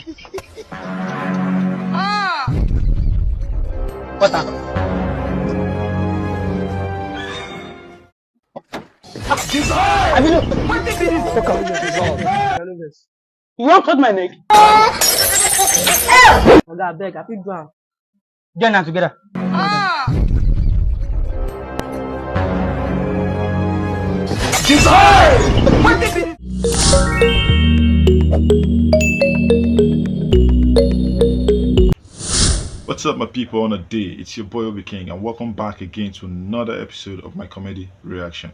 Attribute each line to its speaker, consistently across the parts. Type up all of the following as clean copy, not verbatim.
Speaker 1: Water. ALBINO! What did this? Fuck out. You won't cut my neck? Okay, I beg, I feel drown. Get now together. What did this?
Speaker 2: What's up, my people? On a day, it's your boy OBIKING, and welcome back again to another episode of my comedy reaction.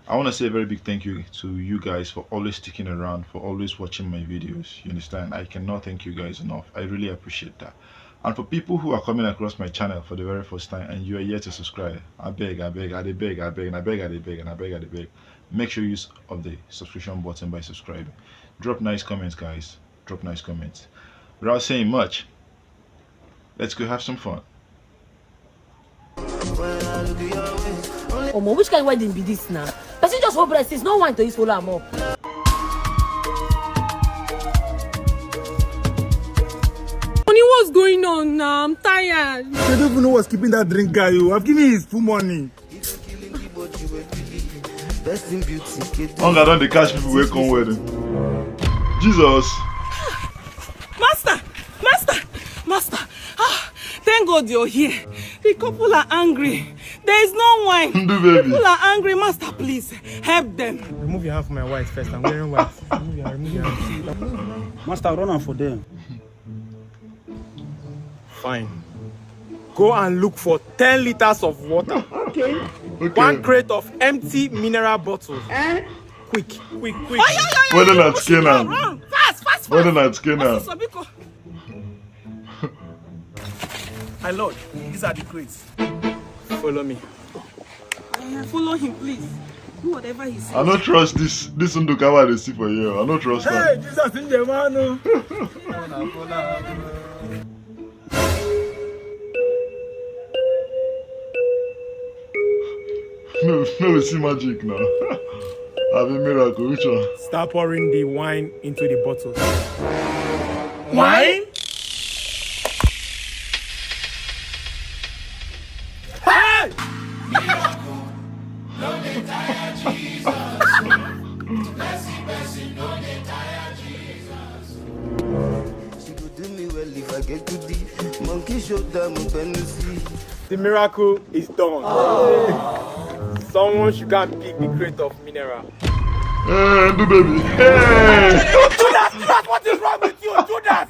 Speaker 2: I want to say a very big thank you to you guys for always sticking around, for always watching my videos. You understand? I cannot thank you guys enough. I really appreciate that. And for people who are coming across my channel for the very first time and you are yet to subscribe, I beg, make sure you use of the subscription button by subscribing. Drop nice comments, guys. Drop nice comments. Without saying much, let's go have some fun.
Speaker 3: Omo, which kind of wedding be this now? Person just hold breast, no one to use follow am up.
Speaker 4: Honey, what's going on now? I'm tired.
Speaker 5: I don't even know what's keeping that drink guy. I've given his full money.
Speaker 2: Hunger don't the cash people will come wedding. Jesus.
Speaker 4: Master. Thank God you're here. The couple are angry. There is no wine. People are angry. Master, please help them.
Speaker 5: Remove your hand from my wife first. I'm wearing white. Remove your hand.
Speaker 1: Master, run on for them.
Speaker 5: Fine. Go and look for 10 liters of water.
Speaker 1: Okay.
Speaker 5: 1 crate of empty mineral bottles. Quick.
Speaker 2: Whether not skinner.
Speaker 4: Fast.
Speaker 2: Whether not skinner.
Speaker 5: My lord, these are the crates. Follow me.
Speaker 4: Follow him, please. Do whatever he says.
Speaker 2: I don't trust this Nduka what they see for you. I don't trust
Speaker 5: Hey,
Speaker 2: them.
Speaker 5: Jesus in the man.
Speaker 2: No, we see magic now. Have a miracle, which one?
Speaker 5: Start pouring the wine into the bottles. Wine? Hey! The miracle is done. Someone should go and pick the crate of mineral.
Speaker 2: Hey, do baby. Hey!
Speaker 5: Judas, what is wrong with you? Judas,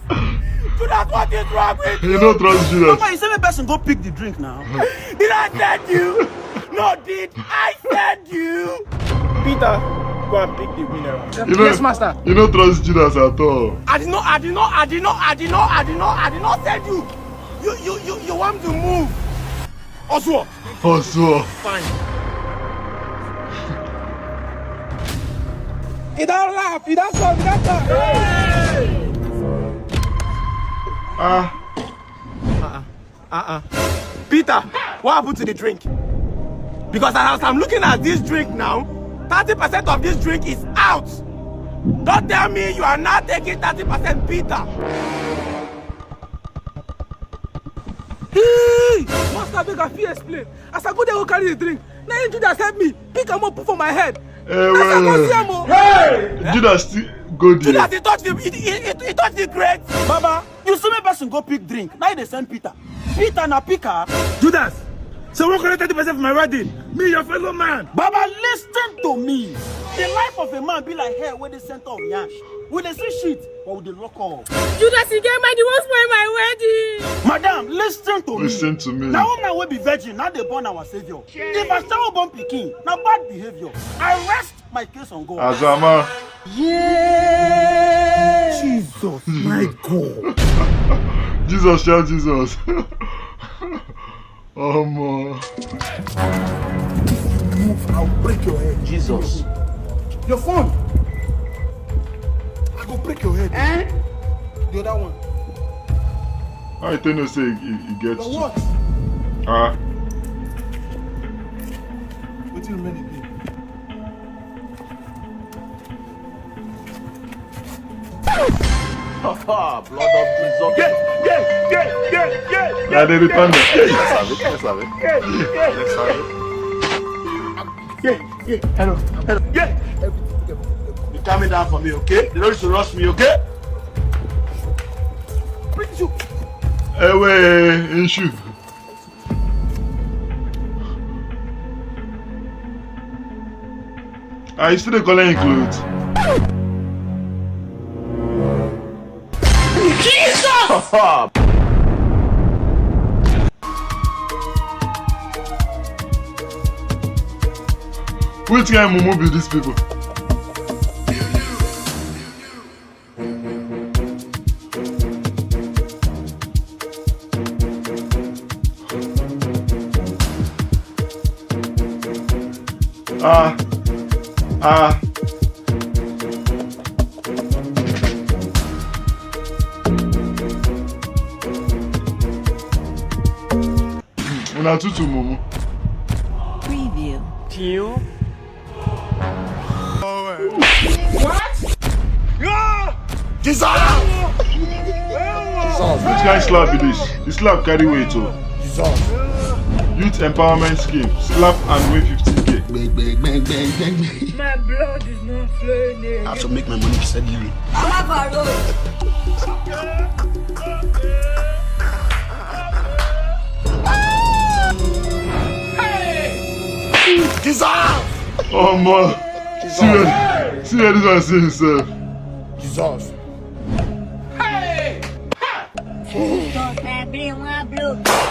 Speaker 5: what is wrong with you?
Speaker 2: You don't trust Judas.
Speaker 1: Papa, you say the person go pick the drink now.
Speaker 5: Did I send you? No, did I send you? Peter, go and pick the mineral.
Speaker 1: Yes, master.
Speaker 2: You don't trust Judas at all.
Speaker 5: I did not send you. You want to move. Also. Fine. He don't laugh. He don't talk. Hey! Peter, what happened to the drink? Because as I'm looking at this drink now, 30% of this drink is out. Don't tell me you are not taking 30%, Peter.
Speaker 4: Hey! Master, beg, I feel explain. As I go there, go carry the drink. Now you Judas help me. Pick him up, put for my head.
Speaker 2: Hey! Judas still go there.
Speaker 5: Judas, he touched the crate.
Speaker 1: Baba, you see me person go pick drink. Now they send Peter. Peter na picker.
Speaker 5: Judas, so what collect 30% of my wedding? Me, your fellow man.
Speaker 1: Baba, listen to me. The life of a man be like hair where the center of yash. With the see shit, or with the lock off.
Speaker 4: Judas, he get money, won't spoil my wedding.
Speaker 1: Madam, listen to me.
Speaker 2: Listen to me.
Speaker 1: Now woman will be virgin, now they born our savior. If a child born pikin, now bad behavior. I rest my case on God.
Speaker 2: Azama.
Speaker 1: Yeah.
Speaker 5: Jesus, my God.
Speaker 2: Jesus, shout Jesus. Oh man.
Speaker 5: Move, I'll break your head.
Speaker 1: Jesus.
Speaker 5: Your phone. I go break your head. The other one.
Speaker 2: I tell you say he gets.
Speaker 5: The what? What do you mean again? Blood of Jesus. Yeah.
Speaker 2: Yeah, they return it.
Speaker 5: Let's have it. Yeah. Hello. Yeah. You calm me down for me, okay? You don't need to rush me, okay?
Speaker 2: Hey, wait, issue. You still calling clothes?
Speaker 5: Jesus!
Speaker 2: Which kind of mumu be these people? Una tutu mumu.
Speaker 4: Preview.
Speaker 5: Jesus!
Speaker 2: Which kind of slap be this? This slap carry weight too.
Speaker 5: Jesus!
Speaker 2: Youth empowerment scheme. Slap and win 15k.
Speaker 5: Bang.
Speaker 6: My blood is not flowing.
Speaker 5: I have to make my money steadily. Jesus!
Speaker 2: Oh man. See where this one see himself.
Speaker 5: Jesus!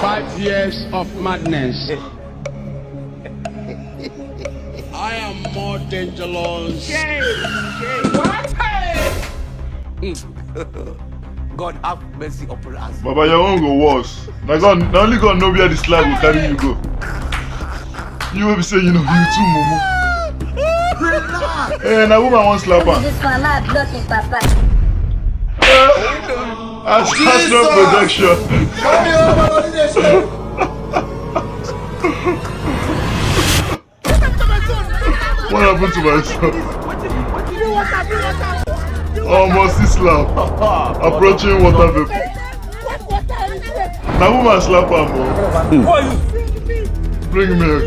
Speaker 7: 5 years of madness. I am more dangerous.
Speaker 6: What?
Speaker 5: God have mercy upon us.
Speaker 2: Baba, your own go worse. Now only God know where the slap will carry you go. You will be saying, you too, mumu. Hey, now woman won't slap her. That's no protection. What happened to my son? Almost this slap. Approaching water vapor. Now woman slap her more. Bring milk.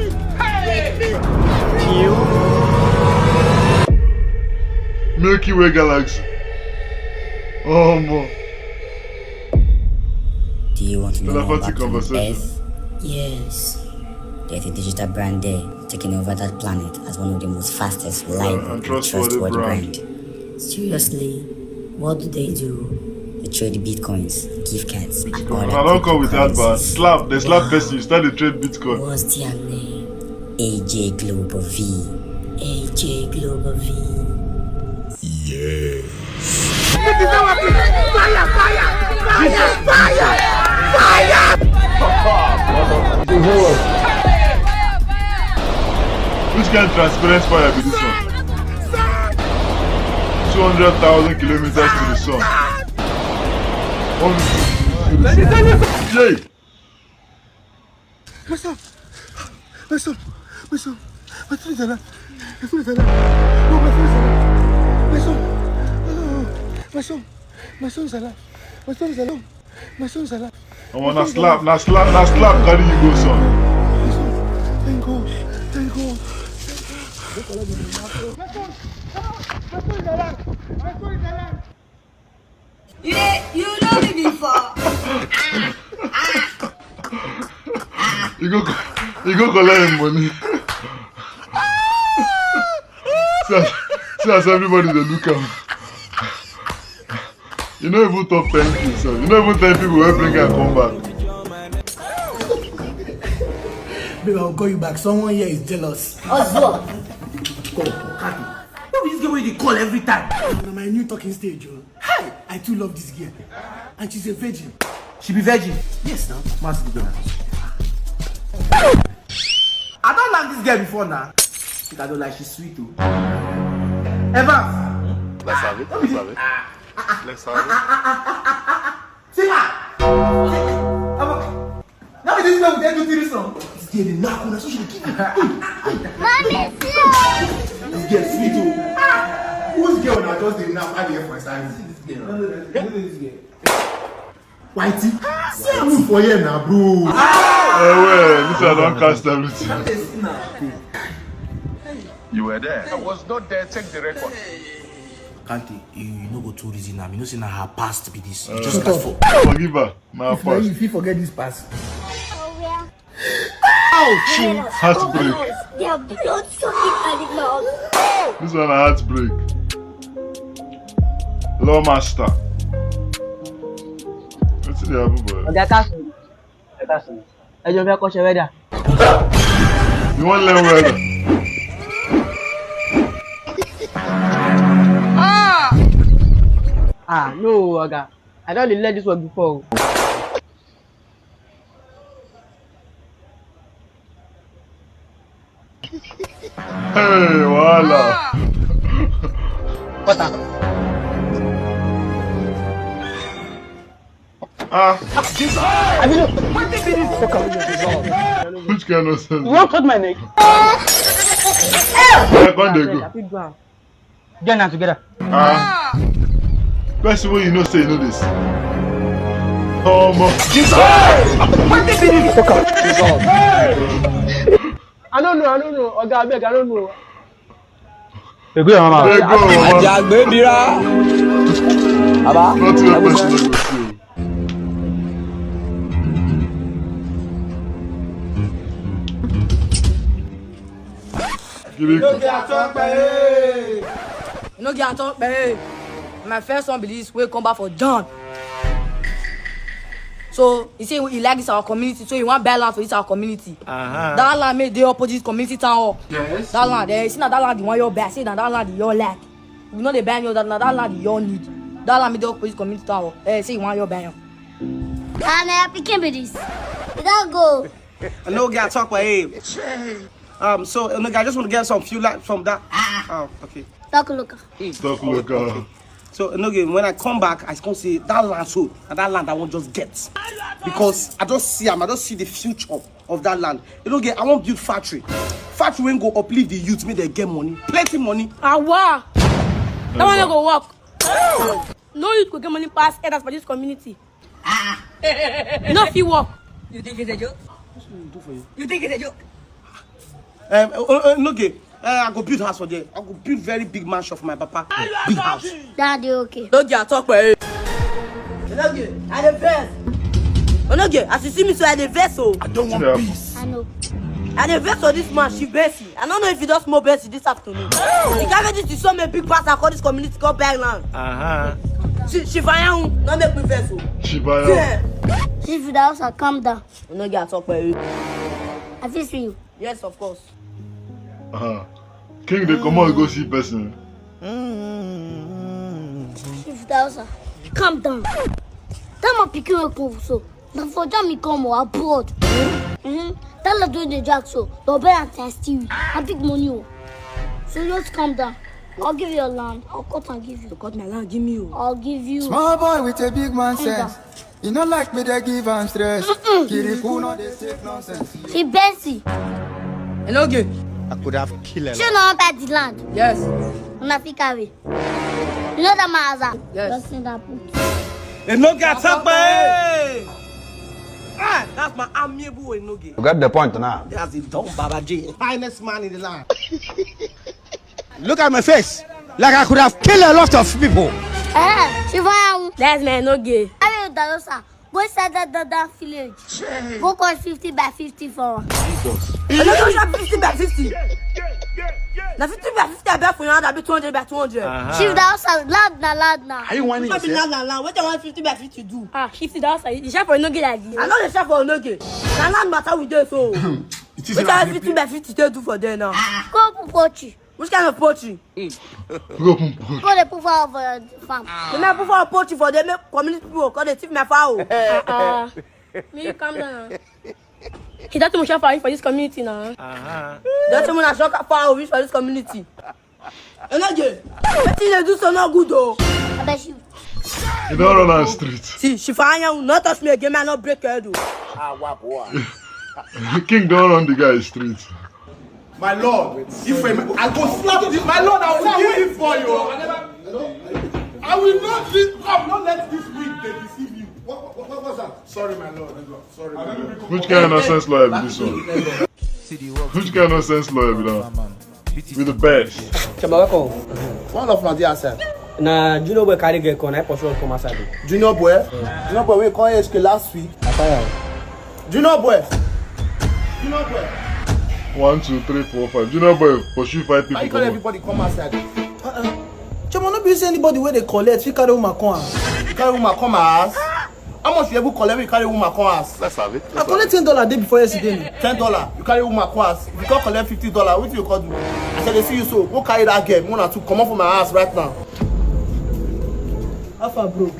Speaker 2: Milky Way Galaxy. Oh more.
Speaker 8: Do you want to know more about
Speaker 2: conversation.
Speaker 8: Earth? Yes. There's a digital brand there, taking over that planet as one of the most fastest, reliable, and trustworthy brand. Seriously, what do? They trade bitcoins, gift cards, and all that.
Speaker 2: I don't come with that, but slap. They slap person. You start to trade bitcoin.
Speaker 8: What's their name? AJ Global V. AJ Global V.
Speaker 5: Yes.
Speaker 2: Which kind of transparent fire be this one? 200,000 kilometers to the sun. Yay!
Speaker 5: My son is alive. My son is alive.
Speaker 2: I want to slap, carry you go, son.
Speaker 5: Thank God.
Speaker 6: You know me before.
Speaker 2: You go collect him money. See as everybody they look at. You know even top 10 people, son. You know even 10 people will bring and come back.
Speaker 1: Babe, I'll call you back. Someone here is jealous.
Speaker 3: Ozwa.
Speaker 1: Call, Kante. Who is this girl where they call every time? On my new talking stage, Hi! I too love this girl. And she's a virgin.
Speaker 5: She be virgin.
Speaker 1: Yes, now.
Speaker 5: Master the I don't like this girl before now. I don't like she's sweet too. Evans.
Speaker 2: Let's have it.
Speaker 5: See her. Now this girl will take you to this song.
Speaker 1: This girl is not so she will give me.
Speaker 6: Mommy,
Speaker 5: This girl sweet too.
Speaker 1: Who's girl now just the nap at the for size? Whitey, move for here now, bro.
Speaker 2: This I don't cast everything. You were there.
Speaker 7: I was not there. Check the record.
Speaker 1: Kante, you no go too easy now. You know say na her past be this. You just cast for.
Speaker 2: Forgive her. My past.
Speaker 1: If you forget this past.
Speaker 2: Heartbreak. This one a heartbreak. Law master. What's the happen, boy? You want to learn weather?
Speaker 9: No, Oga. I don't learn this one before.
Speaker 2: Hey, voila.
Speaker 9: What?
Speaker 2: Which kind of sense?
Speaker 9: You won't cut my neck.
Speaker 2: Where can they go?
Speaker 9: Get now together.
Speaker 2: First of all, you know, say you know this. Oh, my.
Speaker 9: I don't know. Oga, I beg, I don't know.
Speaker 2: They go, mama. Not to a person that goes through.
Speaker 3: You know, get talk, babe. My first one be this way come back for John. So he say he like this our community, so he want buy land for this our community. That land made the opposite community town. Yes. That land, you see that land the one you buy, say that land you like. You know they buy you that land you need. That land made the opposite community town. Say you want your buy.
Speaker 10: And I picking with this. You don't go.
Speaker 5: I know guy talk by him. So I just want to get some few light from that. Oh, okay.
Speaker 10: Talk look.
Speaker 2: Okay.
Speaker 5: So when I come back, I can see that land too, and that land I won't just get because I just see the future of that land. I won't build factory. Factory won't go uplift the youth, make they get money, plenty money.
Speaker 3: Wow. That one go work. No youth could get money past others for this community. No if you work. You think it's a joke? What should we do for you? You think it's a joke?
Speaker 5: I go build house for there. I go build very big mansion for my papa. Big house.
Speaker 10: Daddy, okay.
Speaker 3: Don't get talk by it. I the best. As you see me, so I the vessel.
Speaker 1: I don't want peace.
Speaker 10: I know.
Speaker 3: I the vessel this man, she Bessie. I don't know if you just more Bessie this afternoon. The guy this is so many big pastor call this community called Bagland. She find not make me vessel.
Speaker 2: She buy out.
Speaker 10: If the house, calm down.
Speaker 3: You don't get talk by it.
Speaker 10: I feel for you.
Speaker 3: Yes, of course.
Speaker 2: King, they come out go see person.
Speaker 10: If the house, calm down. That my picking will go so. Now for them, me come abroad. Tell her do the jack so. You'll be and testy. I big money. So just calm down. I'll give you your land. I'll cut and give you.
Speaker 3: You cut my land, give me you.
Speaker 10: I'll give you.
Speaker 11: Small boy with a big man sense. You not like me, they give and stress. Kiriku, no, they take nonsense.
Speaker 10: She Bessie.
Speaker 3: Hello, good.
Speaker 11: I could have killed her.
Speaker 10: She know about the land.
Speaker 3: Yes.
Speaker 10: Una fika away. You know that my house?
Speaker 3: Yes.
Speaker 10: Just in that book.
Speaker 5: That's my amiable Enoge.
Speaker 11: You got the point now.
Speaker 5: That's the dumb Baba J, finest man in the land. Look at my face. Like I could have killed a lot of people.
Speaker 10: She found.
Speaker 3: That's my no gay.
Speaker 10: I mean, Dalosa. Go inside that village. Go call 50 by 50 for her.
Speaker 3: I don't know 50 by 50. Now 50 by 50 I bet for you, that'll be 200 by 200.
Speaker 10: Shift the house loud now.
Speaker 11: Are you whining yourself?
Speaker 3: What do you want 50 by 50 do?
Speaker 10: Shift the house. The shop for no get like this.
Speaker 3: I know the shop for no get. Now land matter with this so. What do you want 50 by 50 they do for there now?
Speaker 10: Go put poultry.
Speaker 3: Which kind of poultry?
Speaker 10: Go they put for the farm.
Speaker 3: They may put for poultry for them community people because they thief my fowl.
Speaker 10: Me calm down.
Speaker 3: He doesn't much for this community now. That's when I shock fowl for this community. And again, what thing they do so not good though.
Speaker 10: I bet you.
Speaker 2: You don't run on the street.
Speaker 3: See, she find you not touch me again, man, not break her do.
Speaker 2: King don't run the guy's street.
Speaker 1: My lord, if I go slap this, my lord, I will kill this for you. I will not let this week they deceive you. What was that? Sorry, my lord. Sorry.
Speaker 2: Which kind of nonsense lawyer be this one? Which kind of nonsense lawyer be that? With the best.
Speaker 9: One of my dear sir. Na junior boy carry get con I pursue come outside.
Speaker 1: Junior boy? Junior boy, we call HK last week. Junior boy.
Speaker 2: 1, 2, 3, 4, 5. Junior boy pursue 5 people.
Speaker 1: I call everybody come outside.
Speaker 12: Chama, no be say anybody where they collect, we carry woman come house.
Speaker 1: You carry woman come house? How much you able collect? You carry woman come house?
Speaker 2: Let's have it.
Speaker 12: I collect $10 day before yesterday.
Speaker 1: $10. You carry woman come house. If you can't collect $50, what do you call do? I said they see you so. Go carry that girl. 1 or 2. Come on from my house right now.
Speaker 12: How far broke?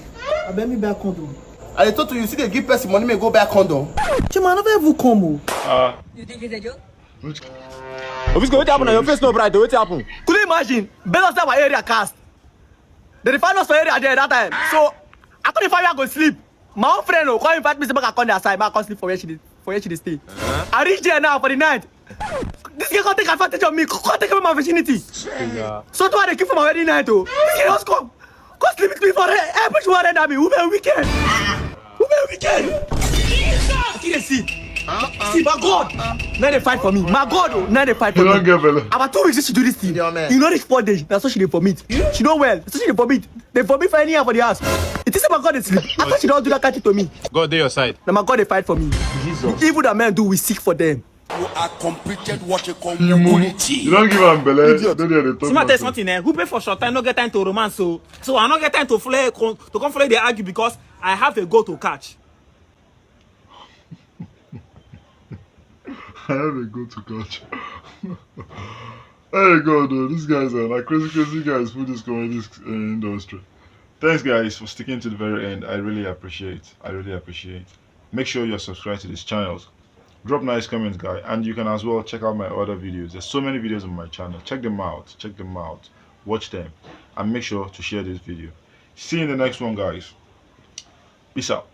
Speaker 12: I bet me back condom.
Speaker 1: I told you, see they give person money, may go buy condom.
Speaker 12: Chama, I never ever come.
Speaker 3: You think it's a joke?
Speaker 5: What's going to happen on your face? No, bright. What happen? Could you imagine? Balo said my area cast. They refine us for area there that time. So I couldn't find where I go sleep. My own friend will call invite me to come their side. I can't sleep for where she stay. I reach there now for the night. This girl can't take advantage of me. Can't take away my virginity. So do I keep for my wedding night? Oh, this girl just come sleep with me for every one than me. Who be weekend? See, my God, now they fight for me. My God, oh, now they fight for me.
Speaker 2: You don't get better.
Speaker 5: About 2 weeks she do this thing. You know this 4 days. That's what she did for me. She know well. That's what she did for me. They for me for any year for the house. It is my God they sleep. I thought she don't do that kind to me.
Speaker 13: God, they your side.
Speaker 5: Now my God they fight for me.
Speaker 13: Jesus.
Speaker 5: Evil that men do, we seek for them.
Speaker 14: You are completed what you call immunity.
Speaker 2: You don't give them belly.
Speaker 4: Smart is something. Who pay for short time? No get time to romance. So I not get time to come flay. They argue because I have a goal to catch.
Speaker 2: I have a go to catch. There you go, dude. These guys are like crazy guys for this comedy industry. Thanks, guys, for sticking to the very end. I really appreciate. Make sure you're subscribed to this channel. Drop nice comments, guys, and you can as well check out my other videos. There's so many videos on my channel. Check them out. Watch them, and make sure to share this video. See you in the next one, guys. Peace out.